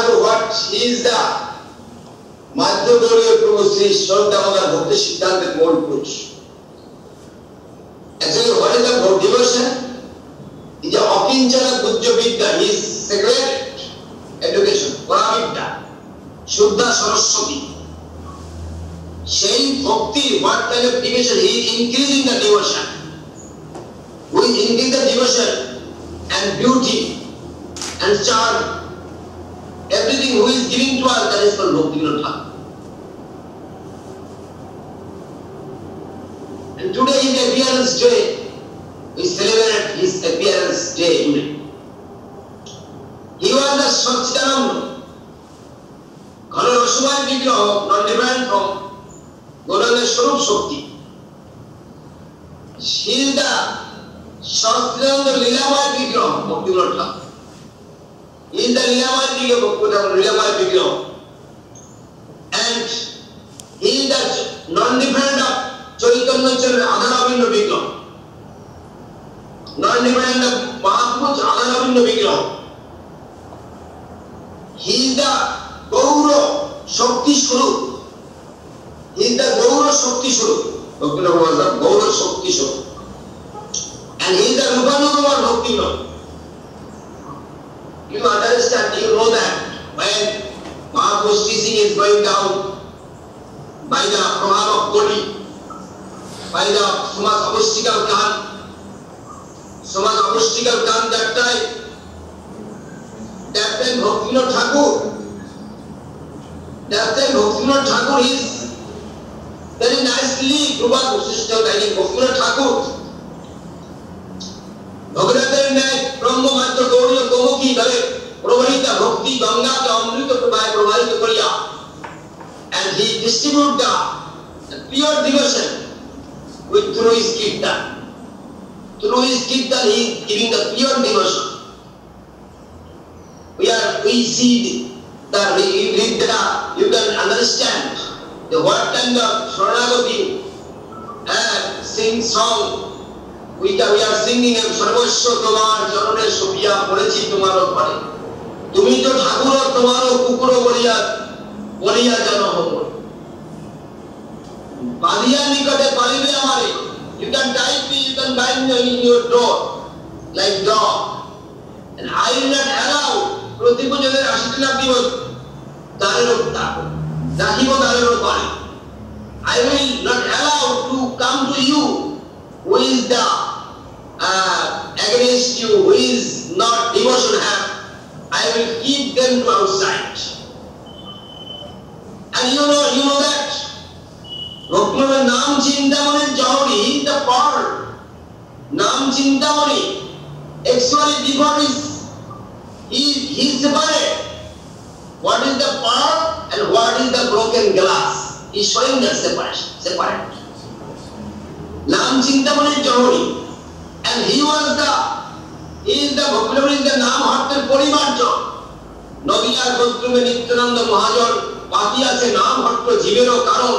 Thakur, what is the Madhya Gauriya Prabhu Sri Shraddhamala Bhakti Siddhanta Gaur Purush? Actually, what is the devotion? It is a Akinchana Gujya Vidya, his secret education, Paravidya, Shuddha Saraswati. Saying bhakti, what kind of devotion? He is increasing the devotion. Who is increasing the devotion and beauty and charm? Everything who is giving to us, that is called Bhaktivinoda Thakur. And today is appearance day. We celebrate his appearance day today. He was the Satchidananda, Ghana Rasumaya Vigraha, not different from Gauranga Swarup Shakti. He is the Satchidananda Lilamaya Vigraha, Bhaktivinoda Thakur. He is the Lilamaya Vigraha. And he is the non-different of Chaitanya Chandra Adharavinda Vigraha. Non-different of Mahaprabhu's Adharavinda Vigraha. He is the Gaura Shakti Swarup. He is the Gaura Shakti Swarup. Bhaktivinoda was the Gaura Shakti Swarup. And he is the Rupanugama Bhaktivinoda. You understand, you know that when Mahaprabhu's teaching is going down by the Prabhav of Koli, by the Sumas Abustikal Khan, that time Bhaktivinoda Thakur is very nicely Prabhupada Vasishtha guiding Bhaktivinoda Thakur. Bhagavatar Nai Brahma Mantra Gauriya Gomukhi Dhare Prabhavita Bhakti Ganga Ka Amrita Prabhavita Kariya. And he distributed the pure devotion through his kirtan. Through his kirtan he is giving the pure devotion. We see that you can understand what kind of Sharanagati and sing song we are singing and Sarvasya Tomar Charane Sophia Porechi Tomaro Pare. Tumi to Thakuro Tomaro Kukuro Bolia Jano Homo. Padiya Nikate Parive Amare. You can type me, you can bind me in your door like dog. And I will not allow Pratipujaner Ashitina Divat Darero Thakur. Dahibo Darero Pare. I will not allow to come to you who is the against you, who is not devotion have. I will keep them to outside. And you know that Bhaktivinoda Nam Chintamani Jahuri is the pearl. Nam Chintamani. Actually devotees, he is separate. What is the pearl and what is the broken glass? He is showing that separate. Nam Chintamani Jahuri. And he is the Bhaktivinoda is the Nam Hattar Porimarja. Nabiyar Bhaktivinoda Nityananda Mahajan Patiya se Nam Hattar Jivero Karon.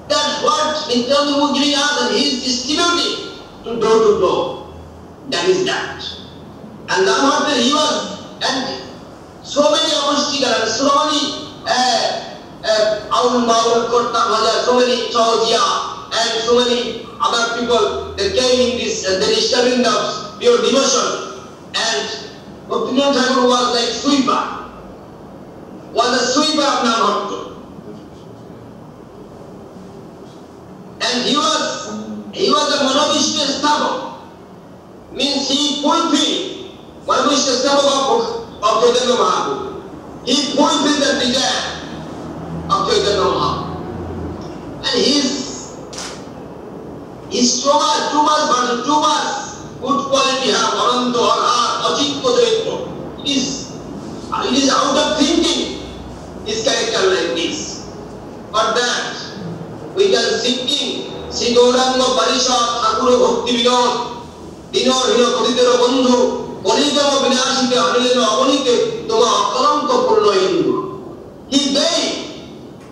That's what Nityananda Mudri has, and he is distributing to door. That is that. And Nam Hattar he was, and so many obstacles and so many Aul Maul Korta Bhaja, so many Chaujia and so many other people, they came in this, they disturbing the pure devotion. And Bhaktivinoda Thakur was like sweeper, was a sweeper of Nam. And he was a Manavishya Stava, means he fulfilled Manavishya Stava of Chaitanya Mahaprabhu. He fulfilled the desire of Chaitanya Mahaprabhu. And his too much good quality have Ananta or Achitto Chaitya. It is out of thinking his character like this. But that we can singing Sri Gauranga Parishad Thakur Bhakti Vinod Dino Hino Koditero Bandhu Koligama Vinashite Anilena Amonike Toma Akalanka Purno Hindu. He gave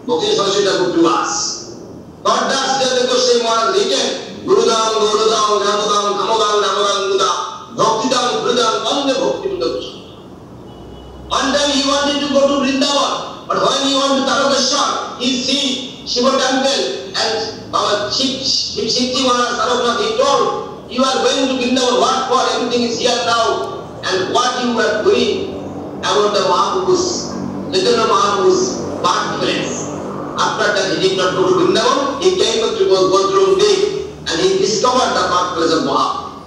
Bhakti Saraswati Thakur to us. But that's the Goswami Maharaj written. Gurudam, Namadam, Kamadam, Namadam, Bhakti Dam, Gurudam, Vande Bhakti Mudam. One time he wanted to to Tarakeshwar, he see Shiva temple and our Shivji Maharaj Sarabnath, he told, you are going to Vrindavan, what for? Everything is here now. And what you are doing about the Mahaprabhu's, Chaitanya Mahaprabhu's birthplace. After that, he did not go to Vrindavan, he came to Godrumdi and he discovered the birthplace of Mahaprabhu.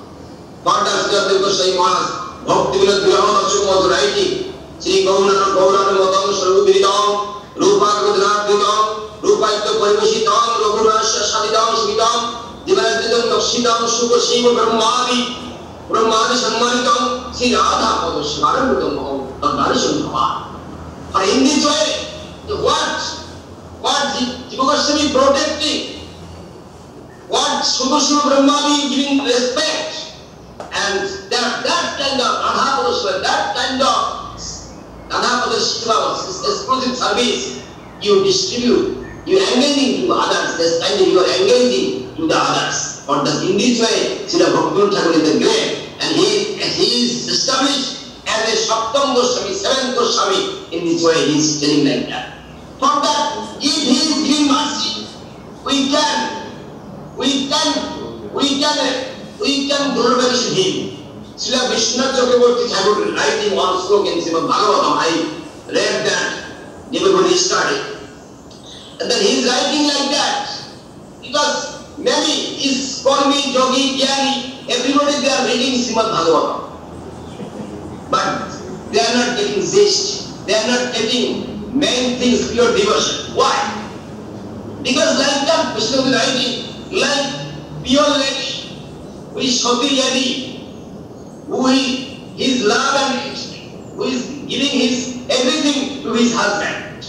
Further, Sri Goswami Maharaj, Bhakti Vinod Viramadachum was writing, Sri Gaurana Matam Sarvabhiridam, Rupa Gudranadhitam, Rupa Ito Parivashitam, Raghunasya Sadidam Smitam, Divanadidam Nakshitam, Shuka Shiva Brahmadi, Brahmadi Sanmanitam, Sri Radha Padashmaramudam, Dandarisham Bhava. For in this way, what Jiva Goswami protecting, what Shuka Shiva Brahmadi giving respect, and that kind of Radha Padashmara, that kind of Radha Padashmara, exclusive service, you distribute, you engaging to others, this kind of you are engaging to the others. But in this way, Srila Bhaktivinoda Thakur is the great, and he is established as a Saptam Goswami, 7th Goswami. In this way, he is telling like that. For that, if he is giving mercy, we can glorify him. Srila Vishwanath Chakraborty Thakur writing one sloka in Srimad Bhagavatam, I read that, everybody studied. And then he is writing like that, because many is Kormi, Jogi, Gyani, everybody they are reading Srimad Bhagavatam. But they are not getting zest, they are not getting main things, pure devotion. Why? Because like that, Vishnu is writing, like pure lady, who is Sati Yadi, who is love and who is giving his everything to his husband.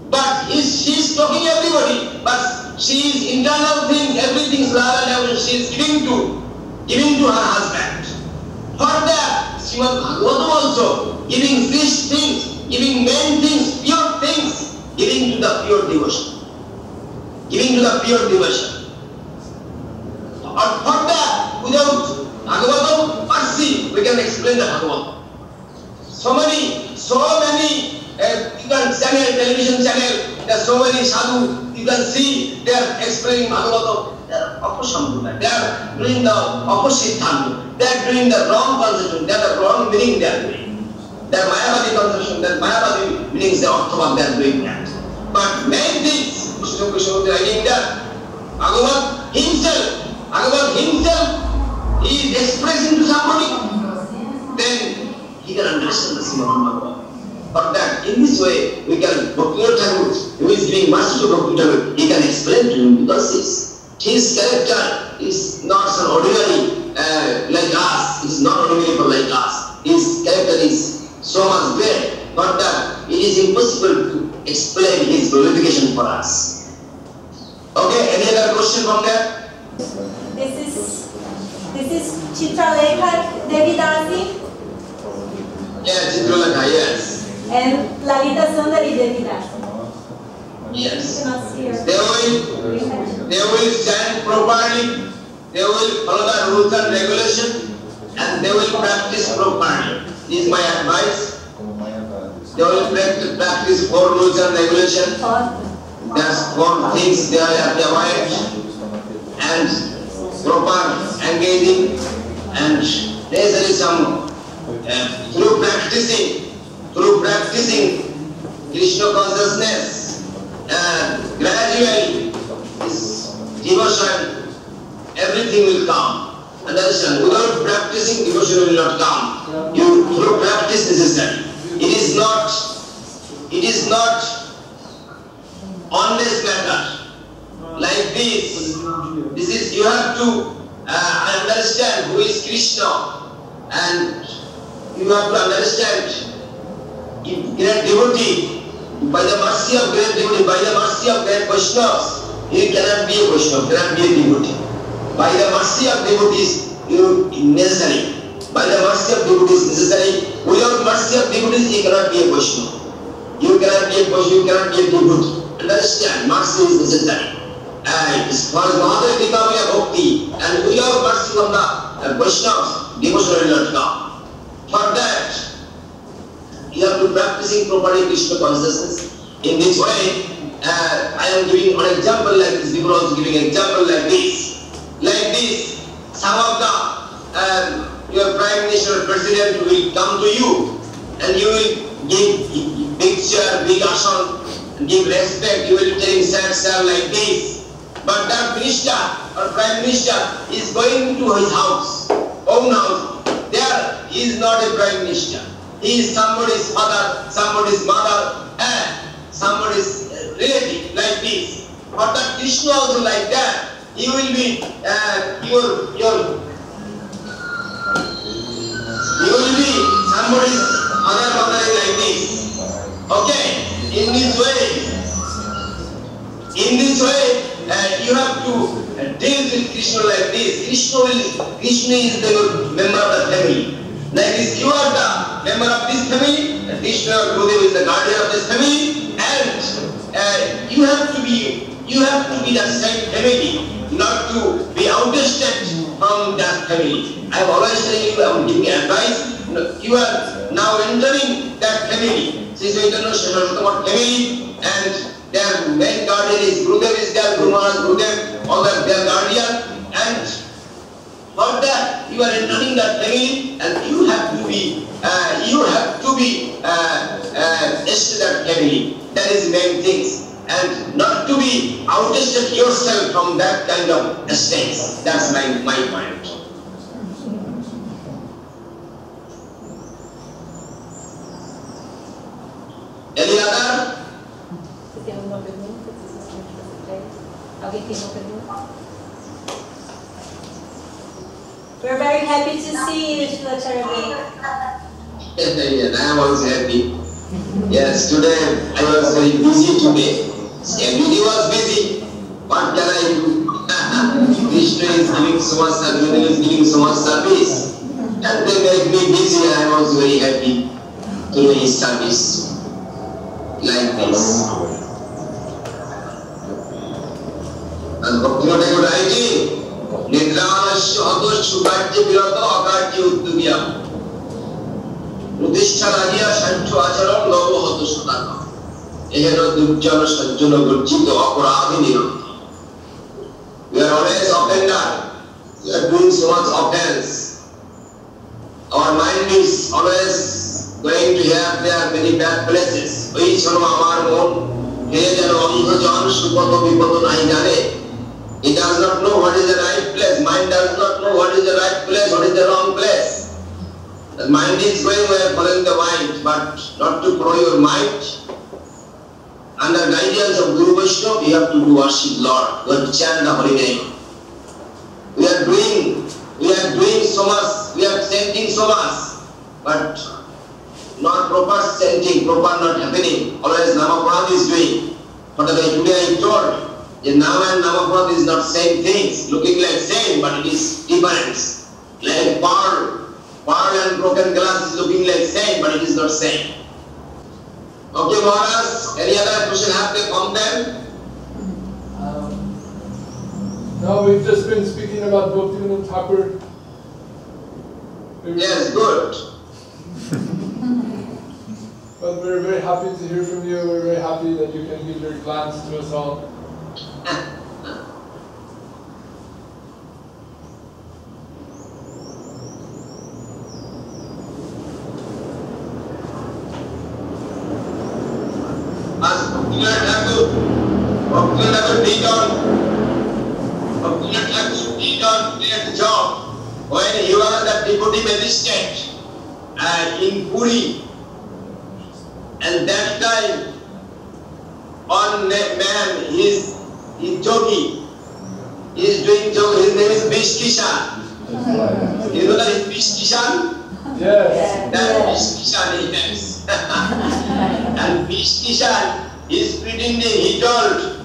But she is talking everybody, but she is internal things, everything is love and everything she is giving to her husband. For that, Srimad Bhagavatam also giving these things, giving main things, pure things, giving to the pure devotion. Giving to the pure devotion. But for that, without Bhagavatam mercy, we can explain the Bhagavatam. So many you can channel, television channel, there are so many sadhu, you can see they are explaining Bhagavatam. They are opposite. They are doing the opposite dhamma. They are doing the wrong conception. They are the wrong meaning they are doing. They are Mayavadi conception. They are Mayavadi meanings they are doing that. But main things, Vishnu Krishna is writing that Bhagavat himself, he is expressing to somebody, then he can understand the Srimad Bhagavatam. But that in this way, we can, Bhaktivinoda Thakur, who is giving mercy to Bhaktivinoda Thakur, he can explain to him because his character is not so ordinary like us. It is not ordinary but like us. His character is so much great, but that it is impossible to explain his glorification for us. Okay, any other question from there? This is Chitralekha Devi Dasi. Yeah, Chitralekha, yes. And Lalita Sundari Devi Dasi. Yes. They will stand properly, they will follow the rules and regulation, and they will practice properly. This is my advice. They will practice 4 rules and regulation. That's 4 things they have to avoid. And proper engaging, and there is some through practicing Krishna consciousness, gradually this devotion, everything will come. Understand? Without practicing, devotion will not come. Through practice necessary. It is not honest matter. Like this. This is, you have to understand who is Krishna, and you have to understand great devotee, by the mercy of great devotee, by the mercy of great Vaishnavas, you cannot be a Vaishnava, cannot be a devotee. By the mercy of devotees, you necessary. By the mercy of devotees necessary. Without mercy of devotees, you cannot be a Vaishnava. You cannot be a Vaishnava, you cannot be a devotee. Understand? Mercy is necessary. And for Mahatma become a bhakti, and without mercy from the Vaishnavas, devotion will not come. For that, you have to practicing properly Krishna consciousness, In this way, I am giving an example like this. People also giving an example like this. Like this, some of the your prime minister or president will come to you, and you will give big chair, big ashan, give respect. You will tell him, sir, like this. But that minister or prime minister is going to his house, own house. There he is not a prime minister. He is somebody's father, somebody's mother, and somebody's relative, like this. But that Krishna also like that. He will be you will be somebody's mother like this. Okay? In this way, you have to deal with Krishna like this. Krishna is the member of the family. Like this, you are the member of this family, and Krishna or Gurudev is the guardian of this family, and you have to be the same family, not to be outdistant from that family. I am always telling you, I am giving advice. You are now entering that family. Since you don't know family, and their main guardian is Gurudev is there, Guru Maharaj, Gurudev, all that their guardian, and for that you are entering that family, and you have to be to that family. That is main things, and not to be outdistant yourself from that kind of estates. That's my point. Any other? We're very happy to see you, Srila Charabhi. Yes, I am also happy. Yes, today I was very busy today. Everybody was busy. What can I do? Krishna is giving so much service, is giving so much service. And they make me busy. I was very happy to do his service like this. And Bhaktivinoda Thakur writing, Nidramanasya hato shubhajya virata akarti uddubhyam. Udishta rajiya sancho acharam lobo hato sudaka. Ehera dubjana sanjana gurjito aparadhi niranti. We are always offender. We are doing so much offense. Our mind is always going to have there many bad places. Oi chalo amar mon, he jano amha jan supato vipato nahi jane. He does not know what is the right place. Mind does not know what is the right place, what is the wrong place. The mind is going where following the mind, but not to follow your mind. Under guidance of Guru Vaishnava, we have to do worship Lord. We have to chant the holy name. We are doing so much, we are chanting so much, but not proper chanting, proper not happening. Always Namaprad is doing. But today I told, the Nama and Namaprad is not same things, looking like same, but it is different. Like pearl and broken glass is looking like same, but it is not same. Okay, Maharaj, any other question have to come then? No, we've just been speaking about Bhaktivinoda Thakur. Yes, good. But we're very happy to hear from you. We're very happy that you can give your glance to us all. As Bhaktivinoda Thakur did on great job when he was the deputy magistrate in Puri. And that time, one man, he is jogi. He is doing jogi. His name is Bish Kishan. You know that is Bish Kishan? Yes. That Bish Kishan he has. And Bish Kishan is pretending. He told,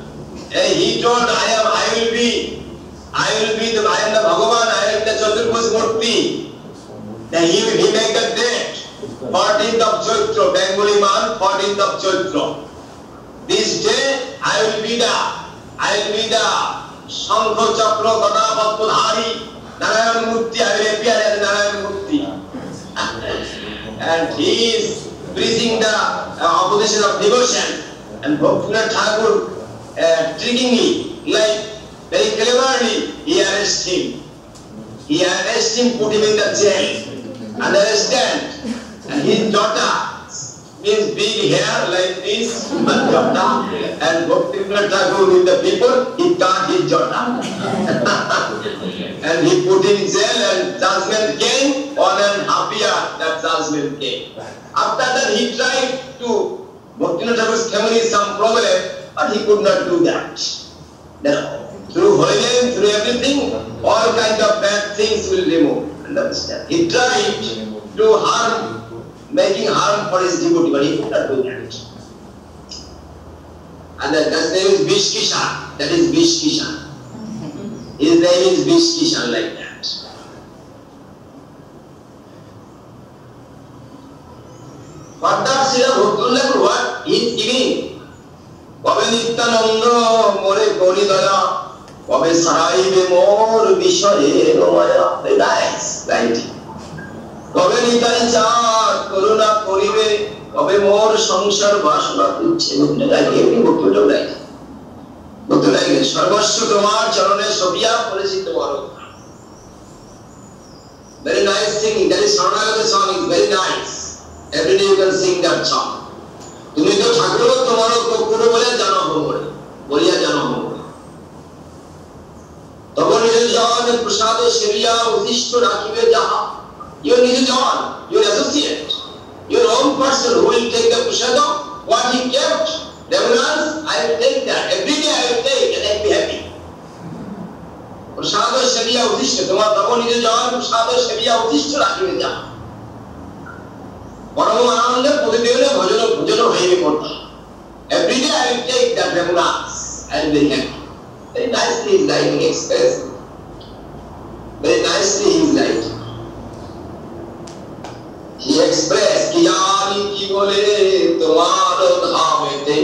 I am the Bhagavan. I am the Chaturbhuj Murti. Then he make the date. 14th of Chaitra, Bengali month, 14th of Chaitra. This day I will be the Shankha Chakra Gada Padmadhari Narayan Murti. I will appear as Narayan Murti. And he is preaching the opposition of devotion. And Bhaktivinoda Thakur trickingly, like very cleverly, he arrested him. He arrested him, put him in the jail, understand? And his daughter means big hair like this, and Bhaktivinoda Thakur with the people, he cut his daughter. And he put him in jail, and judgment came, on and happier that judgment came. After that he tried to, Bhaktivinoda Thakur's family some problem, but he could not do that. Through holiness, through everything, all kinds of bad things will remove. Understand? He tried to harm, making harm for his devotee, but he could not do that. And that name is Vishkishan. That is Vishkishan. His name is Vishkishan, like that. What does Srila Bhaktivinoda Thakur, what he is giving? Kabe Nityananda more Gauridoya, Kabe Saraibe more Vishaye Nomaya. Very nice, right? Kabe Nityananda Karuna Koribe, Kabe more Samsar Vasana Tuche. Like every Bhaktivinoda like. Bhaktivinoda like Sarvasya Tomar Charane Sobiya Purisi Tomar. Very nice singing. That is Sarnagata song is very nice. Every day you can sing that song. তুমি তো ঠাকুর তোমার কপুর বলে জানো ভোরে বলিয়া জানো ভোরে তখন নিজে জন প্রসাদ সেবিয়া উদ্দিষ্ট রাখিবে যাহা your নিজে জন your associate your own person who will take the prasad what he kept Devanas I will take that every day I will take and I will be happy প্রসাদ সেবিয়া উদ্দিষ্ট তোমার তখন নিজে জন প্রসাদ সেবিয়া উদ্দিষ্ট রাখিবে যাহা Every day I will take that Devanas and be happy. Very nicely he is writing, express. Very nicely he is writing. He expressed, Kiyani ki bole tumharo dhamete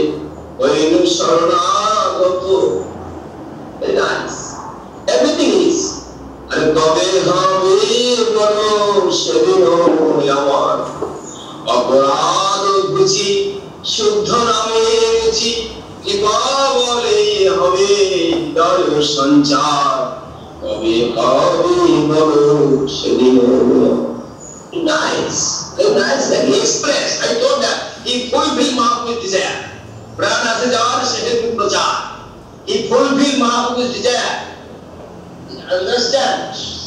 oinu sarnagato. Very nice. Everything is. And kabe habe bolo shedino yamar. অপরাধ বুঝি শুদ্ধ নামে বুঝি কৃপা বলে হবে দয় সঞ্চার কবে হবে বলো সেদিন nice that he expressed I told that he fulfilled Mahaprabhu's desire প্রাণ আছে যাওয়ার সেটা প্রচার he fulfilled Mahaprabhu's desire understand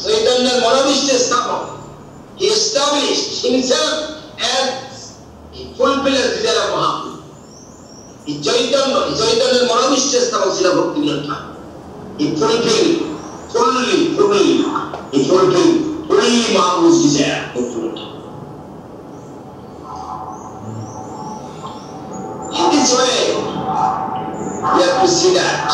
Chaitanya Manavishya স্থাপন he established himself and he fulfilled the desire of Mahaprabhu. He Chaitanya Manavishya Stava Srila Bhaktivinoda Thakur. He fulfilled fully Mahaprabhu's desire. In this way, we have to see that.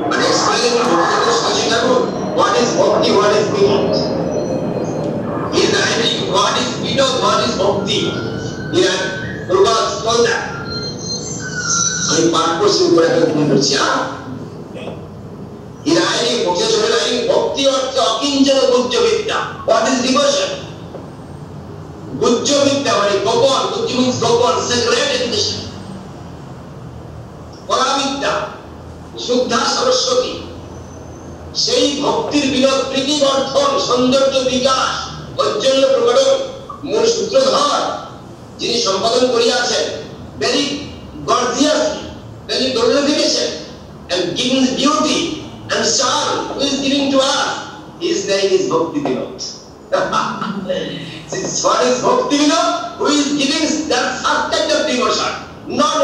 But explaining to Bhaktivinoda Thakur, what is bhakti, what is bhakti? He is writing what is Vinod, what is Bhakti. He had Prabhupada told that. আমি পাঠ করছি উপরে একটা গুণ করছি He writing, Bhakti writing, Bhakti অর্থে অকিঞ্চন গুজ্জ বিদ্যা. What is devotion? গুজ্জ বিদ্যা মানে গোপন, গুজ্জ means গোপন, sacred education. পরাবিদ্যা, শুদ্ধা সরস্বতী. সেই ভক্তির বিনোদ প্রীতি বর্ধন, সৌন্দর্য বিকাশ, ঐশ্বর্য প্রকটন মূল সূত্রধর যিনি সম্পাদন করিয়াছেন very gorgeously, very glorification and giving beauty and charm who is giving to us. His name is Bhakti Vinod. What is Bhakti Vinod? Who is giving that such kind of devotion, not